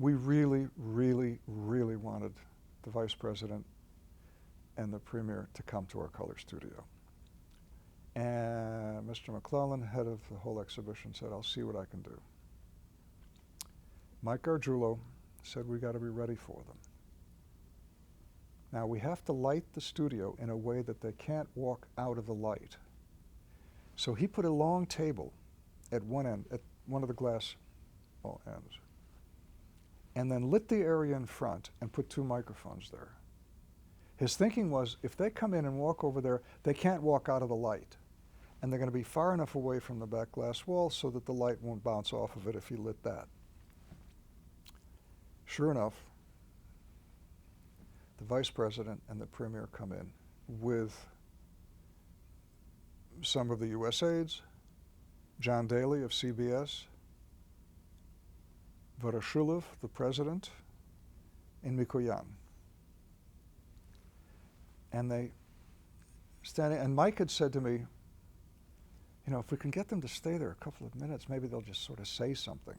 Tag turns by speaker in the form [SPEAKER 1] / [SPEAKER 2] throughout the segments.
[SPEAKER 1] we really, really, really wanted the vice president and the premier to come to our color studio. And Mr. McClellan, head of the whole exhibition, said, I'll see what I can do. Mike Gargiulo said, we got to be ready for them. Now, we have to light the studio in a way that they can't walk out of the light. So he put a long table at one end, at one of the glass ends, and then lit the area in front and put 2 microphones there. His thinking was, if they come in and walk over there, they can't walk out of the light. And they're going to be far enough away from the back glass wall so that the light won't bounce off of it if he lit that. Sure enough, the vice president and the premier come in with some of the US aides, John Daly of CBS, Voroshilov, the president, and Mikoyan. And they standing, and Mike had said to me, you know, if we can get them to stay there a couple of minutes, maybe they'll just sort of say something.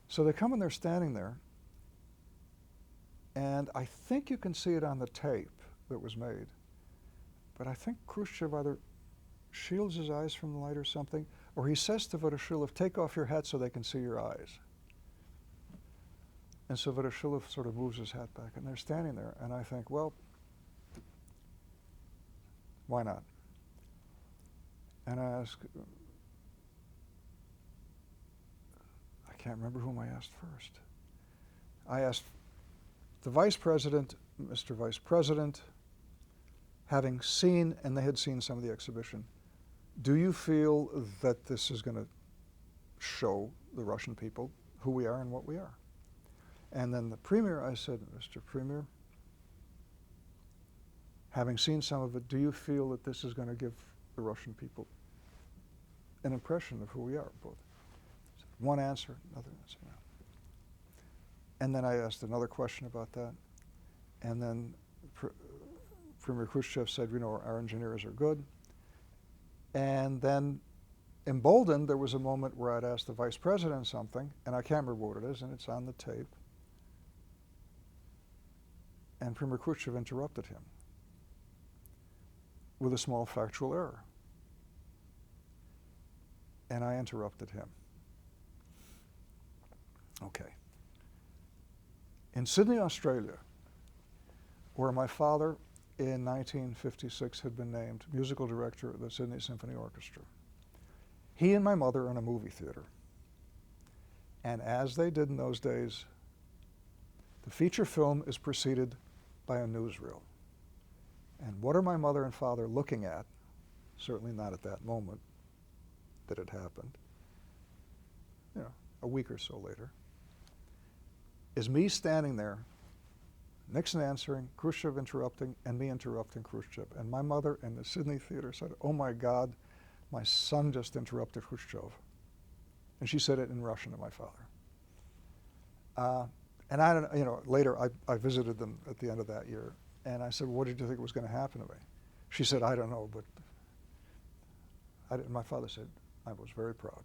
[SPEAKER 1] So they come and they're standing there, and I think you can see it on the tape that was made, but I think Khrushchev either shields his eyes from the light or something, or he says to Voroshilov, take off your hat so they can see your eyes. And so Voroshilov sort of moves his hat back, and they're standing there, and I think, well, why not? And I ask, I can't remember whom I asked first. I asked the vice president, Mr. Vice President, having seen, and they had seen some of the exhibition, do you feel that this is going to show the Russian people who we are and what we are? And then the premier, I said, Mr. Premier, having seen some of it, do you feel that this is going to give the Russian people an impression of who we are, both? One answer, another answer. No. And then I asked another question about that. And then Premier Khrushchev said, you know, our engineers are good. And then, emboldened, there was a moment where I'd asked the vice president something, and I can't remember what it is, and it's on the tape. And Premier Khrushchev interrupted him with a small factual error. And I interrupted him. Okay. In Sydney, Australia, where my father in 1956 had been named musical director of the Sydney Symphony Orchestra, he and my mother are in a movie theater. And as they did in those days, the feature film is preceded by a newsreel. And what are my mother and father looking at? Certainly not at that moment that it happened, you know, a week or so later, is me standing there, Nixon answering, Khrushchev interrupting, and me interrupting Khrushchev. And my mother in the Sydney theater said, oh my God, my son just interrupted Khrushchev. And she said it in Russian to my father. And I don't, you know, later I visited them at the end of that year, and I said, well, what did you think was going to happen to me? She said, I don't know, but my father said, I was very proud.